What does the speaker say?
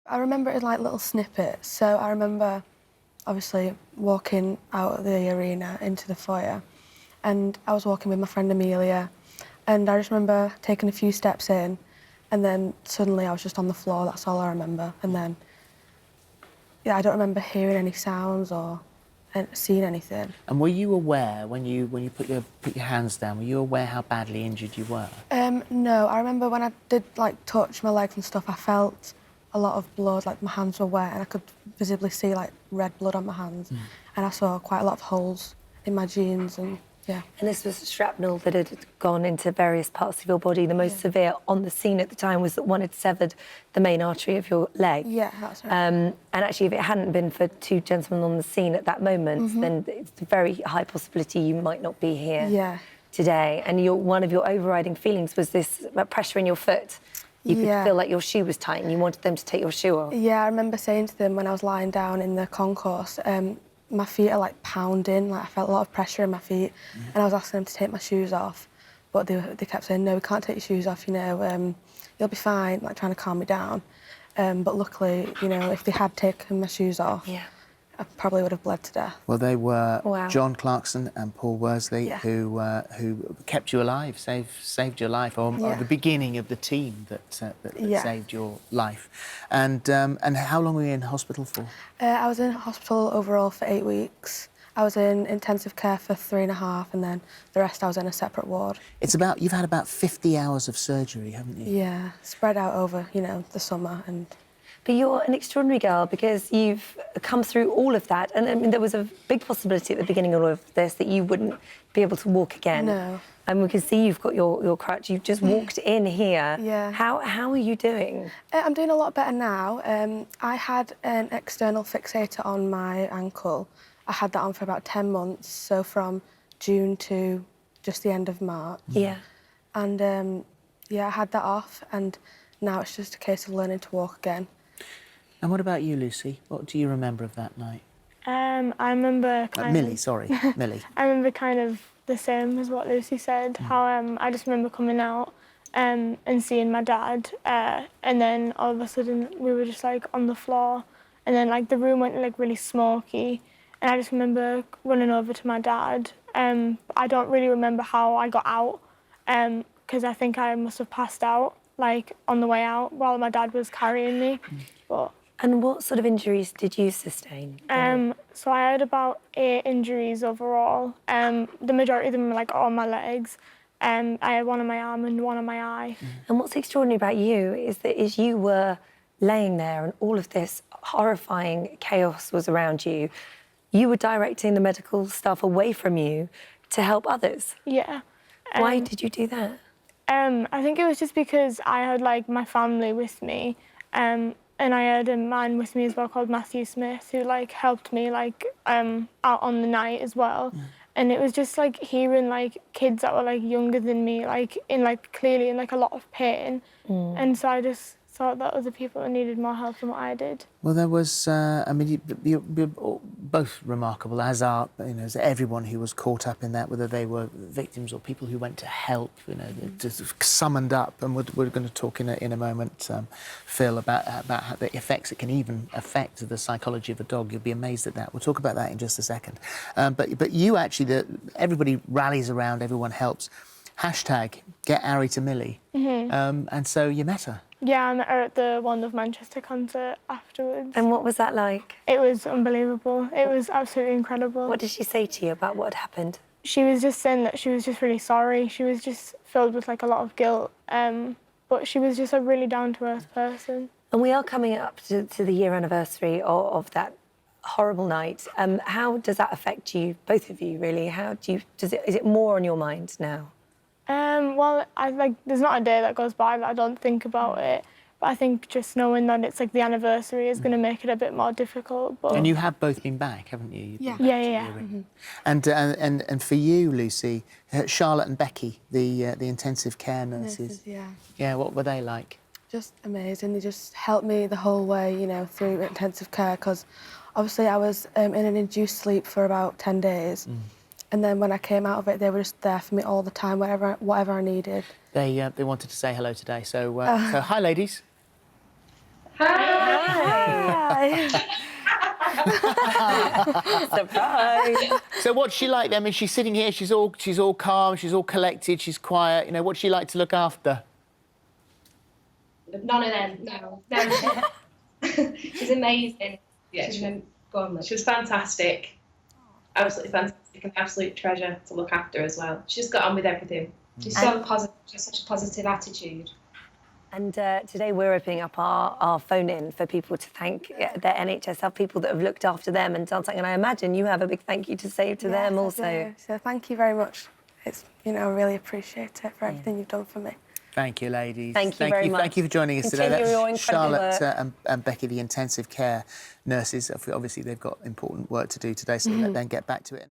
I remember it in like little snippets. So I remember obviously walking out of the arena into the foyer, and I was walking with my friend Amelia, and I just remember taking a few steps in, and then suddenly I was just on the floor. That's all I remember. And then, yeah, I don't remember hearing any sounds or seeing anything. And were you aware when you put your hands down? Were you aware how badly injured you were? No, I remember when I did like touch my legs and stuff, I felt a lot of blood, like my hands were wet, and I could visibly see like red blood on my hands, and I saw quite a lot of holes in my jeans, and yeah. And this was shrapnel that had gone into various parts of your body. The most severe on the scene at the time was that one had severed the main artery of your leg. Yeah, that's right. And actually, if it hadn't been for two gentlemen on the scene at that moment, then it's a very high possibility you might not be here today. And one of your overriding feelings was this pressure in your foot. You could feel like your shoe was tight and you wanted them to take your shoe off. Yeah, I remember saying to them when I was lying down in the concourse, my feet are like pounding, like I felt a lot of pressure in my feet, and I was asking them to take my shoes off, but they kept saying, no, we can't take your shoes off, you know, you'll be fine, like trying to calm me down. But luckily, you know, if they had taken my shoes off, I probably would have bled to death. Well, they were John Clarkson and Paul Worsley, who kept you alive, saved your life, or the beginning of the team that saved your life. And how long were you in hospital for? I was in hospital overall for 8 weeks. I was in intensive care for 3.5, and then the rest I was in a separate ward. You've had about 50 hours of surgery, haven't you? Yeah, spread out over, you know, the summer and... But you're an extraordinary girl because you've come through all of that. And I mean, there was a big possibility at the beginning of all of this that you wouldn't be able to walk again. No. And we can see you've got your crutch. You've just walked in here. Yeah. How are you doing? I'm doing a lot better now. I had an external fixator on my ankle. I had that on for about 10 months, so from June to just the end of March. Yeah. And, yeah, I had that off, and now it's just a case of learning to walk again. And what about you, Lucy? What do you remember of that night? I remember Millie, sorry, Millie. I remember kind of the same as what Lucy said, how I just remember coming out and seeing my dad, and then all of a sudden we were just like on the floor, and then like the room went like really smoky, and I just remember running over to my dad. I don't really remember how I got out, because I think I must have passed out like on the way out while my dad was carrying me. But and what sort of injuries did you sustain? So I had about 8 injuries overall. The majority of them were like on my legs. I had one on my arm and one on my eye. And what's extraordinary about you is that you were laying there and all of this horrifying chaos was around you. You were directing the medical staff away from you to help others. Yeah. Why did you do that? I think it was just because I had like my family with me. And I had a man with me as well called Matthew Smith who like helped me like out on the night as well. And it was just like hearing like kids that were like younger than me like clearly in like a lot of pain. And so I just thought that other people needed more help than what I did. Well, there was, I mean, you're both remarkable, as are, you know, as everyone who was caught up in that, whether they were victims or people who went to help, you know, just summoned up. And we're going to talk in a moment, Phil, about how the effects it can even affect the psychology of a dog. You'll be amazed at that. We'll talk about that in just a second. But you actually, everybody rallies around, everyone helps. Hashtag get Harry to Millie. And so you met her. Yeah, I met her at the Wand of Manchester concert afterwards. And what was that like? It was unbelievable. It was absolutely incredible. What did she say to you about what had happened? She was just saying that she was just really sorry. She was just filled with like a lot of guilt. But she was just a really down-to-earth person. And we are coming up to the year anniversary of that horrible night. How does that affect you, both of you, really? Is it more on your mind now? Well, there's not a day that goes by that I don't think about it. But I think just knowing that it's like the anniversary is going to make it a bit more difficult. But... And you have both been back, haven't you? Yeah. And for you, Lucy, Charlotte and Becky, the intensive care nurses. Yeah, what were they like? Just amazing. They just helped me the whole way, you know, through intensive care, because obviously I was in an induced sleep for about 10 days. And then when I came out of it, they were just there for me all the time, whatever I needed. They wanted to say hello today, so hi, ladies. Hi. Hi. Surprise. So what's she like? I mean, she's sitting here. She's all calm. She's all collected. She's quiet. You know, what's she like to look after? None of them. No. She's amazing. Yeah, She was fantastic. Absolutely fantastic, an absolute treasure to look after as well. She just got on with everything. She's so positive. She has such a positive attitude. And today we're opening up our phone in for people to thank their NHS health people that have looked after them and done something. And I imagine you have a big thank you to say to them also. I do. So thank you very much. It's, I really appreciate it for everything you've done for me. Thank you, ladies. Thank you very much. Thank you for joining us Continue today. your incredible Charlotte and Becky, the intensive care nurses. Obviously, they've got important work to do today, so let them get back to it.